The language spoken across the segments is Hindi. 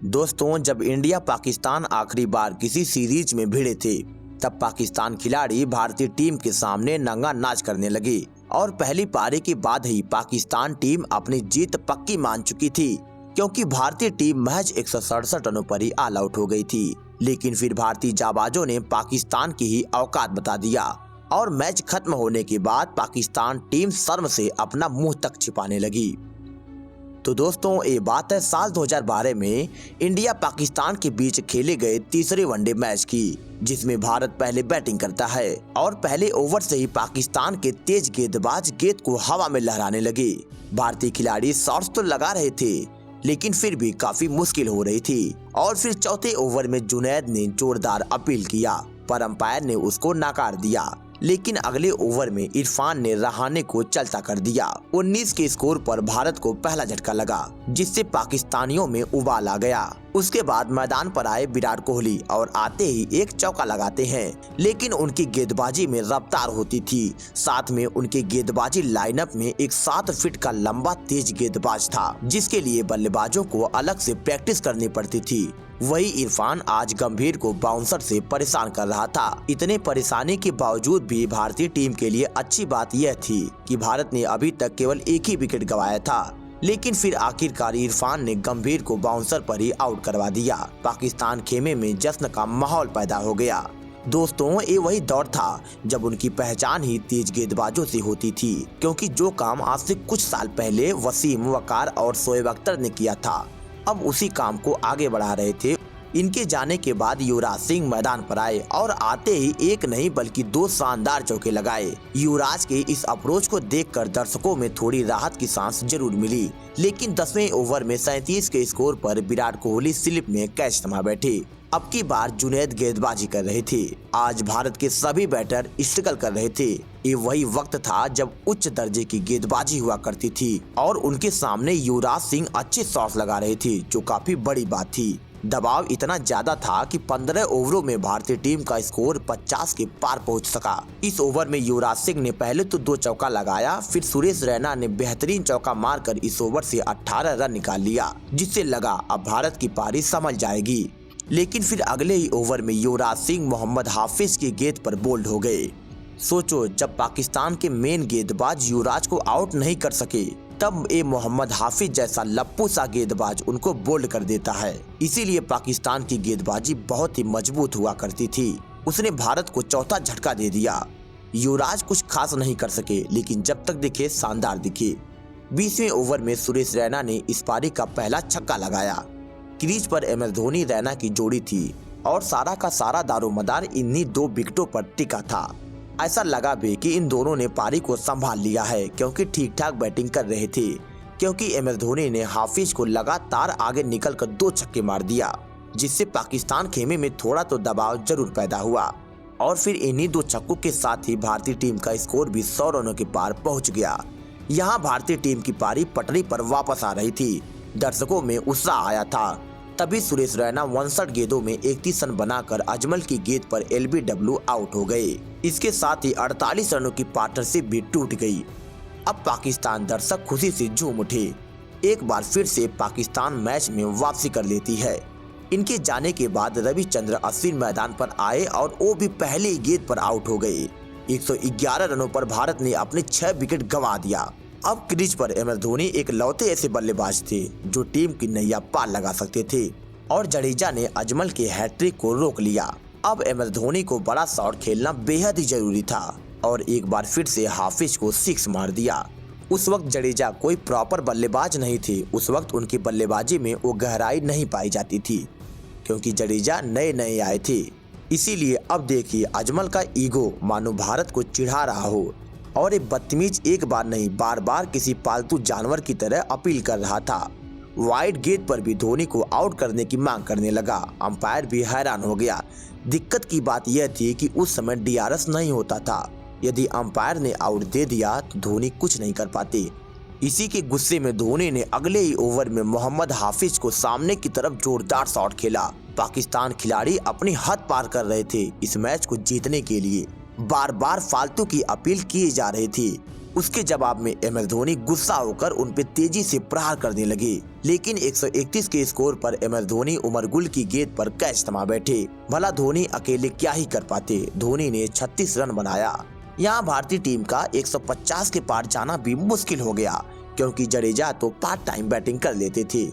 दोस्तों, जब इंडिया पाकिस्तान आखिरी बार किसी सीरीज में भिड़े थे, तब पाकिस्तान खिलाड़ी भारतीय टीम के सामने नंगा नाच करने लगे और पहली पारी के बाद ही पाकिस्तान टीम अपनी जीत पक्की मान चुकी थी, क्योंकि भारतीय टीम महज 167 रनों पर ही ऑल आउट हो गई थी। लेकिन फिर भारतीय जाबाजों ने पाकिस्तान की ही औकात बता दिया और मैच खत्म होने के बाद पाकिस्तान टीम शर्म से अपना मुंह तक छिपाने लगी। तो दोस्तों, ये बात है साल 2012 में इंडिया पाकिस्तान के बीच खेले गए तीसरे वनडे मैच की, जिसमें भारत पहले बैटिंग करता है और पहले ओवर से ही पाकिस्तान के तेज गेंदबाज गेंद को हवा में लहराने लगे। भारतीय खिलाड़ी शॉट्स तो लगा रहे थे, लेकिन फिर भी काफी मुश्किल हो रही थी और फिर चौथे ओवर में जुनैद ने जोरदार अपील किया, पर अंपायर ने उसको नकार दिया। लेकिन अगले ओवर में इरफान ने रहाणे को चलता कर दिया। 19 के स्कोर पर भारत को पहला झटका लगा, जिससे पाकिस्तानियों में उबाल आ गया। उसके बाद मैदान पर आए विराट कोहली और आते ही एक चौका लगाते हैं, लेकिन उनकी गेंदबाजी में रफ्तार होती थी। साथ में उनके गेंदबाजी लाइनअप में एक 7 फीट का लंबा तेज गेंदबाज था, जिसके लिए बल्लेबाजों को अलग से प्रैक्टिस करनी पड़ती थी। वही इरफान आज गंभीर को बाउंसर से परेशान कर रहा था। इतने परेशानी के बावजूद भी भारतीय टीम के लिए अच्छी बात यह थी कि भारत ने अभी तक केवल एक ही विकेट गंवाया था, लेकिन फिर आखिरकार इरफान ने गंभीर को बाउंसर पर ही आउट करवा दिया। पाकिस्तान खेमे में जश्न का माहौल पैदा हो गया। दोस्तों, ये वही दौर था जब उनकी पहचान ही तेज गेंदबाजों से होती थी, क्योंकि जो काम आज से कुछ साल पहले वसीम, वकार और शोएब अख्तर ने किया था, अब उसी काम को आगे बढ़ा रहे थे। इनके जाने के बाद युवराज सिंह मैदान पर आए और आते ही एक नहीं बल्कि 2 शानदार चौके लगाए। युवराज के इस अप्रोच को देखकर दर्शकों में थोड़ी राहत की सांस जरूर मिली, लेकिन 10वें ओवर में 37 के स्कोर पर विराट कोहली स्लिप में कैच थमा बैठे। अब की बार जुनैद गेंदबाजी कर रहे थे। आज भारत के सभी बैटर स्ट्रगल कर रहे थे। ये वही वक्त था जब उच्च दर्जे की गेंदबाजी हुआ करती थी और उनके सामने युवराज सिंह अच्छे शॉट्स लगा रहे थे, जो काफी बड़ी बात थी। दबाव इतना ज्यादा था कि 15 ओवरों में भारतीय टीम का स्कोर 50 के पार पहुंच सका। इस ओवर में युवराज सिंह ने पहले तो 2 चौका लगाया, फिर सुरेश रैना ने बेहतरीन चौका मारकर इस ओवर से 18 रन निकाल लिया, जिससे लगा अब भारत की पारी संभल जाएगी। लेकिन फिर अगले ही ओवर में युवराज सिंह मोहम्मद हाफिज की गेंद पर बोल्ड हो गए। सोचो, जब पाकिस्तान के मेन गेंदबाज युवराज को आउट नहीं कर सके, तब ये मोहम्मद हाफिज जैसा लप्पू सा गेंदबाज उनको बोल्ड कर देता है। इसीलिए पाकिस्तान की गेंदबाजी बहुत ही मजबूत हुआ करती थी। उसने भारत को चौथा झटका दे दिया। युवराज कुछ खास नहीं कर सके, लेकिन जब तक दिखे शानदार दिखे। 20वें ओवर में सुरेश रैना ने इस पारी का पहला छक्का लगाया। क्रीज पर MS धोनी रैना की जोड़ी थी और सारा का सारा दारोमदार इन्हीं 2 विकेटों पर टिका था। ऐसा लगा भी कि इन दोनों ने पारी को संभाल लिया है, क्योंकि ठीक ठाक बैटिंग कर रहे थे। क्योंकि MS धोनी ने हाफिज को लगातार आगे निकलकर 2 छक्के मार दिया, जिससे पाकिस्तान खेमे में थोड़ा तो दबाव जरूर पैदा हुआ और फिर इन्हीं 2 छक्कों के साथ ही भारतीय टीम का स्कोर भी 100 रनों के पार पहुंच गया। यहाँ भारतीय टीम की पारी पटरी पर वापस आ रही थी। दर्शकों में उत्साह आया था। तभी सुरेश रैना 59 गेंदों में 31 रन बनाकर अजमल की गेंद पर LBW आउट हो गए। इसके साथ ही 48 रनों की पार्टनरशिप भी टूट गई। अब पाकिस्तान दर्शक खुशी से झूम उठे। एक बार फिर से पाकिस्तान मैच में वापसी कर लेती है। इनके जाने के बाद रविचंद्र अश्विन मैदान पर आए और वो भी पहले ही गेंद पर आउट हो गए। 111 रनों पर भारत ने अपने 6 विकेट गंवा दिया। अब क्रीज पर MS धोनी एक लौते ऐसे बल्लेबाज थे जो टीम की नैया पार लगा सकते थे और जडेजा ने अजमल के हैट्रिक को रोक लिया। अब MS धोनी को बड़ा शॉट खेलना बेहद ही जरूरी था और एक बार फिर से हाफिज को 6 मार दिया। उस वक्त जडेजा कोई प्रॉपर बल्लेबाज नहीं थे। उस वक्त उनकी बल्लेबाजी में वो गहराई नहीं पाई जाती थी, क्योंकि जडेजा नए आए थे। इसीलिए अब देखिए, अजमल का ईगो मानो भारत को चिढ़ा रहा हो और ये बदतमीज एक बार नहीं बार बार किसी पालतू जानवर की तरह अपील कर रहा था। वाइड गेंद पर भी धोनी को आउट करने की मांग करने लगा। अंपायर भी हैरान हो गया। दिक्कत की बात यह थी कि उस समय DRS नहीं होता था। यदि अंपायर ने आउट दे दिया तो धोनी कुछ नहीं कर पाते। इसी के गुस्से में धोनी ने अगले ही ओवर में मोहम्मद हाफिज को सामने की तरफ जोरदार शॉट खेला। पाकिस्तान खिलाड़ी अपनी हद पार कर रहे थे। इस मैच को जीतने के लिए बार बार फालतू की अपील की जा रही थी। उसके जवाब में MS धोनी गुस्सा होकर उन पे तेजी से प्रहार करने लगे, लेकिन 131 के स्कोर पर MS धोनी उमर गुल की गेंद पर कैच थमा बैठे। भला धोनी अकेले क्या ही कर पाते। धोनी ने 36 रन बनाया। यहाँ भारतीय टीम का 150 के पार जाना भी मुश्किल हो गया, क्योंकि जडेजा तो पार्ट टाइम बैटिंग कर लेते थे।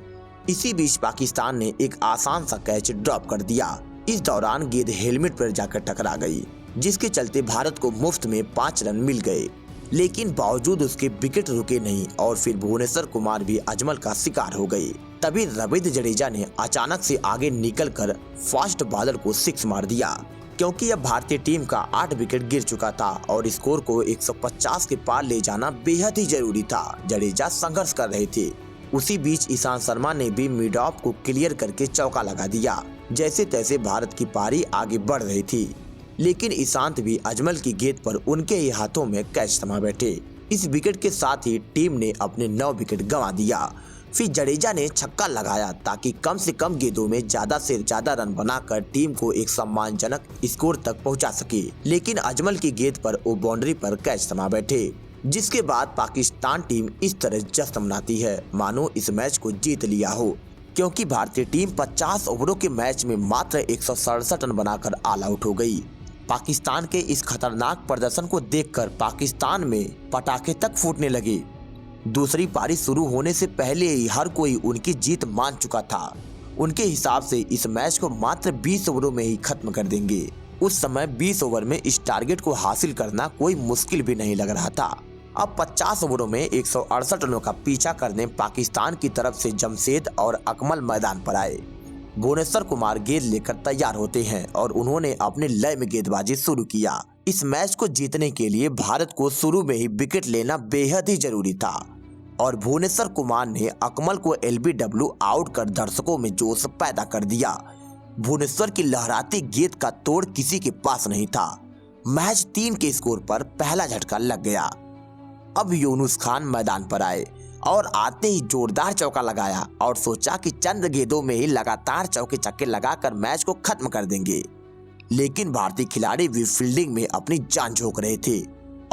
इसी बीच पाकिस्तान ने एक आसान सा कैच ड्रॉप कर दिया। इस दौरान गेंद हेलमेट पर जाकर टकरा गई, जिसके चलते भारत को मुफ्त में 5 रन मिल गए। लेकिन बावजूद उसके विकेट रुके नहीं और फिर भुवनेश्वर कुमार भी अजमल का शिकार हो गए। तभी रवींद्र जडेजा ने अचानक से आगे निकलकर फास्ट बॉलर को 6 मार दिया, क्योंकि अब भारतीय टीम का 8 विकेट गिर चुका था और स्कोर को 150 के पार ले जाना बेहद ही जरूरी था। जडेजा संघर्ष कर रहे थे। उसी बीच ईशांत शर्मा ने भी मिड ऑफ को क्लियर करके चौका लगा दिया। जैसे तैसे भारत की पारी आगे बढ़ रही थी, लेकिन ईशांत भी अजमल की गेंद पर उनके ही हाथों में कैच थमा बैठे। इस विकेट के साथ ही टीम ने अपने 9 विकेट गंवा दिया। फिर जडेजा ने छक्का लगाया ताकि कम से कम गेंदों में ज्यादा से ज्यादा रन बनाकर टीम को एक सम्मानजनक स्कोर तक पहुंचा सके, लेकिन अजमल की गेंद पर वो बाउंड्री पर कैच थमा बैठे, जिसके बाद पाकिस्तान टीम इस तरह जश्न मनाती है मानो इस मैच को जीत लिया हो, क्योंकि भारतीय टीम 50 ओवरों के मैच में मात्र 167 रन बनाकर ऑल आउट हो गई। पाकिस्तान के इस खतरनाक प्रदर्शन को देखकर पाकिस्तान में पटाखे तक फूटने लगे। दूसरी पारी शुरू होने से पहले ही हर कोई उनकी जीत मान चुका था। उनके हिसाब से इस मैच को मात्र 20 ओवरों में ही खत्म कर देंगे। उस समय 20 ओवर में इस टारगेट को हासिल करना कोई मुश्किल भी नहीं लग रहा था। अब 50 ओवरों में 168 रनों का पीछा करने पाकिस्तान की तरफ से जमशेद और अकमल मैदान पर आए। भुवनेश्वर कुमार गेंद लेकर तैयार होते हैं और उन्होंने अपने लय में गेंदबाजी शुरू किया। इस मैच को जीतने के लिए भारत को शुरू में ही विकेट लेना बेहद ही जरूरी था और भुवनेश्वर कुमार ने अकमल को LBW आउट कर दर्शकों में जोश पैदा कर दिया। भुवनेश्वर की लहराती गेंद का तोड़ किसी के पास नहीं था। मैच 3 के स्कोर पर पहला झटका लग गया। अब यूनुस खान मैदान पर आए और आते ही जोरदार चौका लगाया और सोचा कि चंद गेंदों में ही लगातार चौके छक्के लगाकर मैच को खत्म कर देंगे, लेकिन भारतीय खिलाड़ी भी फील्डिंग में अपनी जान झोंक रहे थे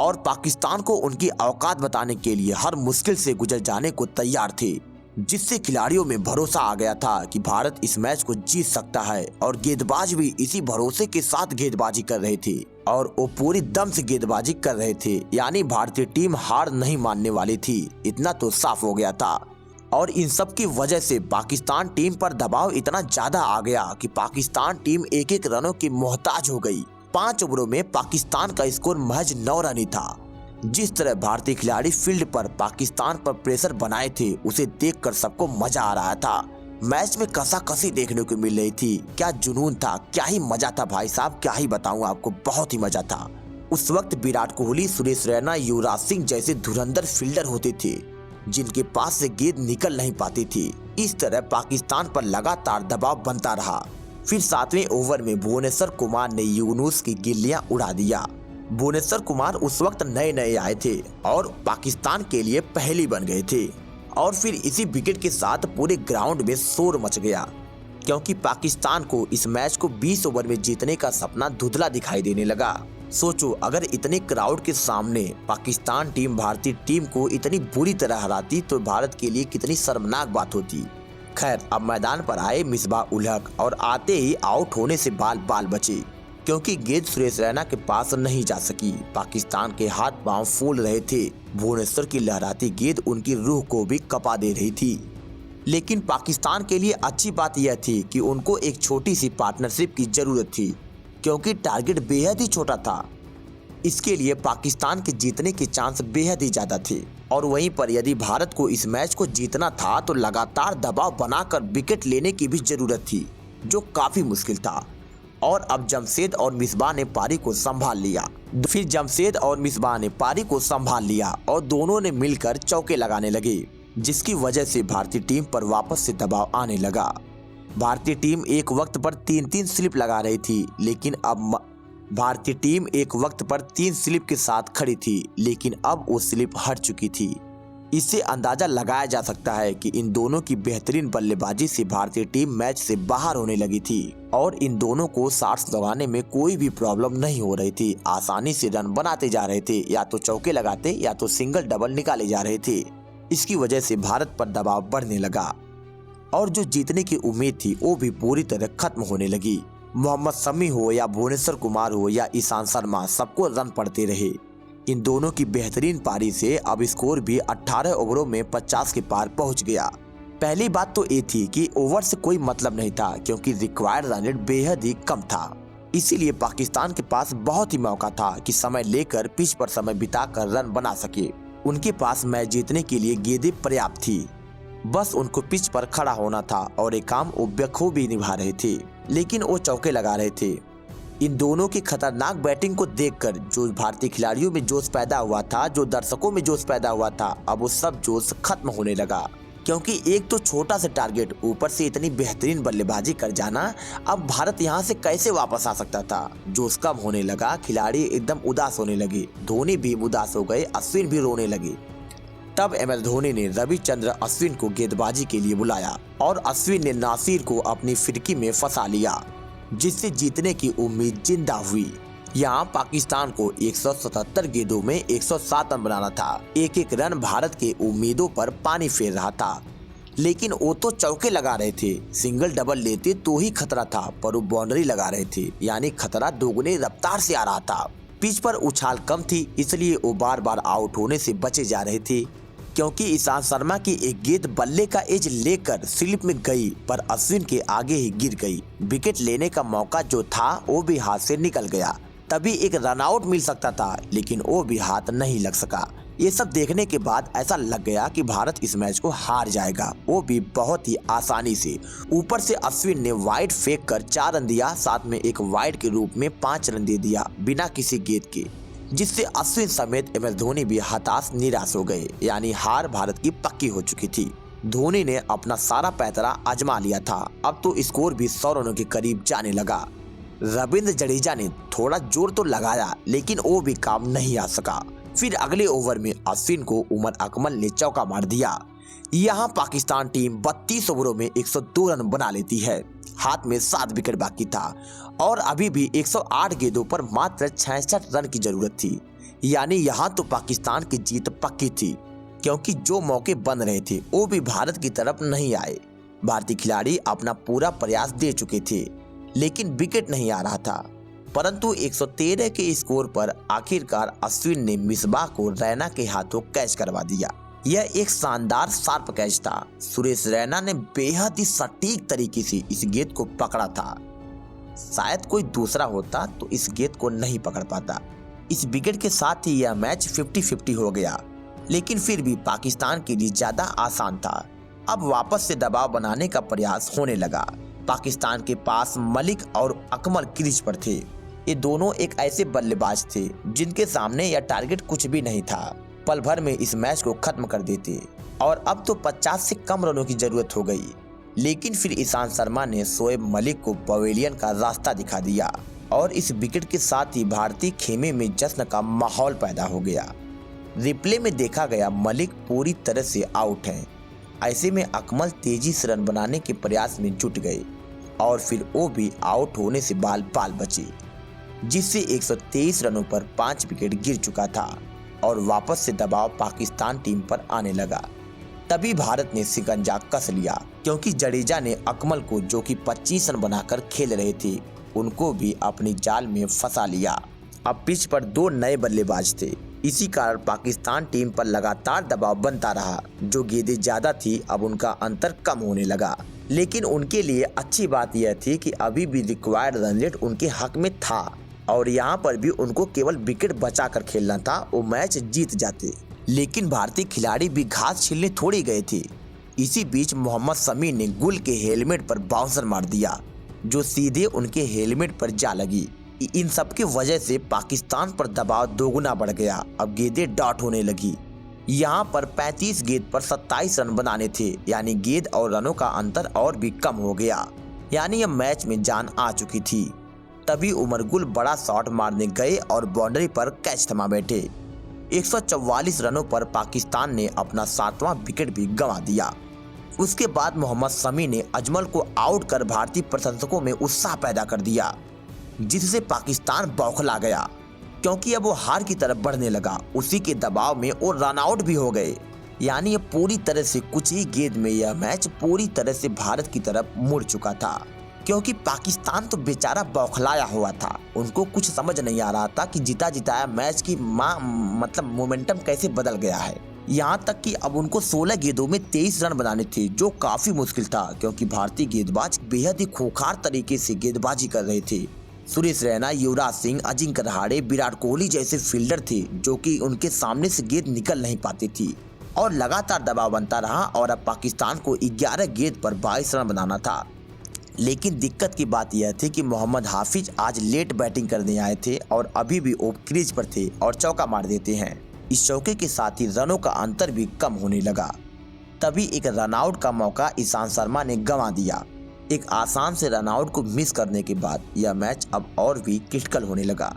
और पाकिस्तान को उनकी औकात बताने के लिए हर मुश्किल से गुजर जाने को तैयार थे, जिससे खिलाड़ियों में भरोसा आ गया था कि भारत इस मैच को जीत सकता है और गेंदबाज भी इसी भरोसे के साथ गेंदबाजी कर रहे थे और वो पूरी दम से गेंदबाजी कर रहे थे। यानी भारतीय टीम हार नहीं मानने वाली थी, इतना तो साफ हो गया था। और इन सब की वजह से पाकिस्तान टीम पर दबाव इतना ज्यादा आ गया कि पाकिस्तान टीम एक एक रनों की मोहताज हो गई। 5 ओवरों में पाकिस्तान का स्कोर महज 9 रन ही था। जिस तरह भारतीय खिलाड़ी फील्ड पर पाकिस्तान पर प्रेशर बनाए थे, उसे देखकर सबको मजा आ रहा था। मैच में कसाकसी देखने को मिल रही थी। क्या जुनून था, क्या ही मजा था भाई साहब, क्या ही बताऊं आपको, बहुत ही मजा था। उस वक्त विराट कोहली, सुरेश रैना, युवराज सिंह जैसे धुरंधर फील्डर होते थे जिनके पास से गेंद निकल नहीं पाती थी। इस तरह पाकिस्तान पर लगातार दबाव बनता रहा। फिर 7वें ओवर में भुवनेश्वर कुमार ने यूनुस की गिल्लियां उड़ा दिया। भुवनेश्वर कुमार उस वक्त नए नए आए थे और पाकिस्तान के लिए पहली बन गए थे और फिर इसी विकेट के साथ पूरे ग्राउंड में शोर मच गया, क्योंकि पाकिस्तान को इस मैच को 20 ओवर में जीतने का सपना धुंधला दिखाई देने लगा। सोचो, अगर इतने क्राउड के सामने पाकिस्तान टीम भारतीय टीम को इतनी बुरी तरह हराती तो भारत के लिए कितनी शर्मनाक बात होती। खैर, अब मैदान पर आए मिसबाह उल हक और आते ही आउट होने से बाल बाल बचे, क्योंकि गेंद सुरेश रैना के पास नहीं जा सकी। पाकिस्तान के हाथ पांव फूल रहे थे। भुवनेश्वर की लहराती गेंद उनकी रूह को भी कपा दे रही थी। लेकिन पाकिस्तान के लिए अच्छी बात यह थी कि उनको एक छोटी सी पार्टनरशिप की जरूरत थी, क्योंकि टारगेट बेहद ही छोटा था। इसके लिए पाकिस्तान के जीतने के चांस बेहद ही ज्यादा थे और वहीं पर यदि भारत को इस मैच को जीतना था तो लगातार दबाव बनाकर विकेट लेने की भी जरूरत थी, जो काफी मुश्किल था। और अब जमशेद और मिसबाह ने पारी को संभाल लिया। फिर जमशेद और मिसबाह ने पारी को संभाल लिया और दोनों ने मिलकर चौके लगाने लगे, जिसकी वजह से भारतीय टीम पर वापस से दबाव आने लगा। भारतीय टीम एक वक्त पर 3-3 स्लिप लगा रही थी, लेकिन अब भारतीय टीम एक वक्त पर 3 स्लिप के साथ खड़ी थी, लेकिन अब वो स्लिप हट चुकी थी। इससे अंदाजा लगाया जा सकता है कि इन दोनों की बेहतरीन बल्लेबाजी से भारतीय टीम मैच से बाहर होने लगी थी और इन दोनों को शॉट्स लगाने में कोई भी प्रॉब्लम नहीं हो रही थी। आसानी से रन बनाते जा रहे थे, या तो चौके लगाते या तो सिंगल डबल निकाले जा रहे थे। इसकी वजह से भारत पर दबाव बढ़ने लगा और जो जीतने की उम्मीद थी वो भी पूरी तरह खत्म होने लगी। मोहम्मद शमी हो या भुवनेश्वर कुमार हो या ईशांत शर्मा, सबको रन पड़ते रहे। इन दोनों की बेहतरीन पारी से अब स्कोर भी 18 ओवरों में 50 के पार पहुंच गया। पहली बात तो ये थी कि ओवर से कोई मतलब नहीं था क्योंकि रिक्वायर्ड रन रेट बेहद ही कम था। इसीलिए पाकिस्तान के पास बहुत ही मौका था कि समय लेकर पिच पर समय बिताकर रन बना सके। उनके पास मैच जीतने के लिए गेंदें पर्याप्त थी, बस उनको पिच पर खड़ा होना था और ये काम वो बखूबी निभा रहे थे, लेकिन वो चौके लगा रहे थे। इन दोनों की खतरनाक बैटिंग को देखकर जो भारतीय खिलाड़ियों में जोश पैदा हुआ था, जो दर्शकों में जोश पैदा हुआ था, अब वो सब जोश खत्म होने लगा क्योंकि एक तो छोटा सा टारगेट, ऊपर से इतनी बेहतरीन बल्लेबाजी कर जाना। अब भारत यहाँ से कैसे वापस आ सकता था। जोश कम होने लगा, खिलाड़ी एकदम उदास होने लगे, धोनी भी उदास हो गए, अश्विन भी रोने लगे। तब MS धोनी ने रविचंद्र अश्विन को गेंदबाजी के लिए बुलाया और अश्विन ने नासिर को अपनी फिरकी में फंसा लिया, जिससे जीतने की उम्मीद जिंदा हुई। यहाँ पाकिस्तान को 177 गेंदों में 107 रन बनाना था। एक एक रन भारत के उम्मीदों पर पानी फेर रहा था, लेकिन वो तो चौके लगा रहे थे। सिंगल डबल लेते तो ही खतरा था, पर वो बाउंड्री लगा रहे थे, यानी खतरा दोगुने रफ्तार से आ रहा था। पिच पर उछाल कम थी, इसलिए वो बार बार आउट होने से बचे जा रहे थे क्योंकि ईशांत शर्मा की एक गेंद बल्ले का एज लेकर स्लिप में गई, पर अश्विन के आगे ही गिर गई। विकेट लेने का मौका जो था वो भी हाथ से निकल गया। तभी एक रनआउट मिल सकता था, लेकिन वो भी हाथ नहीं लग सका। ये सब देखने के बाद ऐसा लग गया कि भारत इस मैच को हार जाएगा, वो भी बहुत ही आसानी से। ऊपर से अश्विन ने वाइड फेंक कर 4 रन दिया, साथ में एक वाइड के रूप में 5 रन दे दिया बिना किसी गेंद के, जिससे अश्विन समेत MS धोनी भी हताश निराश हो गए, यानी हार भारत की पक्की हो चुकी थी। धोनी ने अपना सारा पैतरा आजमा लिया था, अब तो स्कोर भी 100 रनों के करीब जाने लगा। रविंद्र जडेजा ने थोड़ा जोर तो लगाया, लेकिन वो भी काम नहीं आ सका। फिर अगले ओवर में अश्विन को उमर अकमल ने चौका मार दिया। यहाँ पाकिस्तान टीम 32 ओवरों में 102 रन बना लेती है। हाथ में 7 विकेट बाकी था और अभी भी 108 गेंदों पर मात्र 66 रन की जरूरत थी, यानी यहाँ तो पाकिस्तान की जीत पक्की थी क्योंकि जो मौके बन रहे थे वो भी भारत की तरफ नहीं आए। भारतीय खिलाड़ी अपना पूरा प्रयास दे चुके थे, लेकिन विकेट नहीं आ रहा था। परंतु 113 के स्कोर पर आखिरकार अश्विन ने मिसबाह को रैना के हाथों कैच करवा दिया। यह एक शानदार शार्प कैच था। सुरेश रैना ने बेहद ही सटीक तरीके से इस गेंद को पकड़ा था। शायद कोई दूसरा होता तो इस गेंद को नहीं पकड़ पाता। इस विकेट के साथ ही यह मैच 50-50 हो गया, लेकिन फिर भी पाकिस्तान के लिए ज्यादा आसान था। अब वापस से दबाव बनाने का प्रयास होने लगा। पाकिस्तान के पास मलिक और अकमल क्रीज पर थे। ये दोनों एक ऐसे बल्लेबाज थे जिनके सामने यह टारगेट कुछ भी नहीं था। पल भर में इस मैच को खत्म कर देते और अब तो 50 से कम रनों की जरूरत हो गई। लेकिन फिर ईशांत शर्मा ने शोएब मलिक को पवेलियन का रास्ता दिखा दिया और इस विकेट के साथ ही भारतीय खेमे में जश्न का माहौल पैदा हो गया। रिप्ले में देखा गया मलिक पूरी तरह से आउट हैं। ऐसे में अकमल तेजी से रन बनाने के प्रयास में जुट गए और फिर वो भी आउट होने से बाल बचे, जिससे 123 रनों पर 5 विकेट गिर चुका था और वापस से दबाव पाकिस्तान टीम पर आने लगा। तभी भारत ने शिकंजा कस लिया क्योंकि जडेजा ने अकमल को, जो कि 25 रन बनाकर खेल रहे थे, उनको भी अपनी जाल में फंसा लिया। अब पिच पर 2 नए बल्लेबाज थे, इसी कारण पाकिस्तान टीम पर लगातार दबाव बनता रहा। जो गेंदें ज्यादा थी अब उनका अंतर कम होने लगा, लेकिन उनके लिए अच्छी बात यह थी कि अभी भी रिक्वायर्ड रन रेट उनके हक में था और यहाँ पर भी उनको केवल विकेट बचाकर खेलना था, वो मैच जीत जाते। लेकिन भारतीय खिलाड़ी भी घास छीलने थोड़ी गए थे। इसी बीच मोहम्मद शमी ने गुल के हेलमेट पर बाउंसर मार दिया, जो सीधे उनके हेलमेट पर जा लगी। इन सब की वजह से पाकिस्तान पर दबाव दोगुना बढ़ गया। अब गेंदें डॉट होने लगी। यहाँ पर 35 गेंद पर 27 रन बनाने थे, यानी गेंद और रनों का अंतर और भी कम हो गया, यानी यह मैच में जान आ चुकी थी। तभी उमर गुल बड़ा शॉट मारने गए और बाउंड्री पर कैच थमा बैठे। 144 रनों पर पाकिस्तान ने अपना 7वां विकेट भी गंवा दिया। उसके बाद मोहम्मद शमी ने अजमल को आउट कर भारतीय प्रशंसकों में उत्साह पैदा कर दिया, जिससे पाकिस्तान बौखला गया क्योंकि अब वो हार की तरफ बढ़ने लगा। उसी के दबाव में वो रन आउट भी हो गए। यानी ये पूरी तरह से कुछ ही गेंद में यह मैच पूरी तरह से भारत की तरफ मुड़ चुका था, क्योंकि पाकिस्तान तो बेचारा बौखलाया हुआ था। उनको कुछ समझ नहीं आ रहा था कि जीता जिताया मैच की मतलब मोमेंटम कैसे बदल गया है। यहाँ तक कि अब उनको 16 गेंदों में 23 रन बनाने थे, जो काफी मुश्किल था क्योंकि भारतीय गेंदबाज बेहद ही खूंखार तरीके से गेंदबाजी कर रहे थे। सुरेश रैना, युवराज सिंह, अजिंक्य रहाणे, विराट कोहली जैसे फील्डर थे जो कि उनके सामने से गेंद निकल नहीं पाती थी और लगातार दबाव बनता रहा और अब पाकिस्तान को 11 गेंद पर 22 रन बनाना था। लेकिन दिक्कत की बात यह थी कि मोहम्मद हाफिज आज लेट बैटिंग करने आए थे और अभी भी वो क्रीज पर थे और चौका मार देते हैं। इस चौके के साथ ही रनों का अंतर भी कम होने लगा। तभी एक रनआउट का मौका ईशांत शर्मा ने गंवा दिया। एक आसान से रनआउट को मिस करने के बाद यह मैच अब और भी क्रिटिकल होने लगा।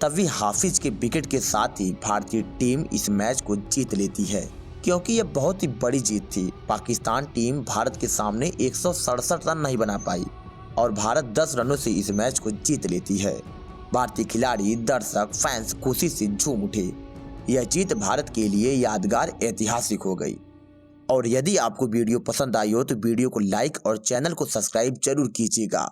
तभी हाफिज के विकेट के साथ ही भारतीय टीम इस मैच को जीत लेती है, क्योंकि यह बहुत ही बड़ी जीत थी। पाकिस्तान टीम भारत के सामने 167 रन नहीं बना पाई और भारत 10 रनों से इस मैच को जीत लेती है। भारतीय खिलाड़ी, दर्शक, फैंस खुशी से झूम उठे। यह जीत भारत के लिए यादगार, ऐतिहासिक हो गई। और यदि आपको वीडियो पसंद आई हो तो वीडियो को लाइक और चैनल को सब्सक्राइब जरूर कीजिएगा।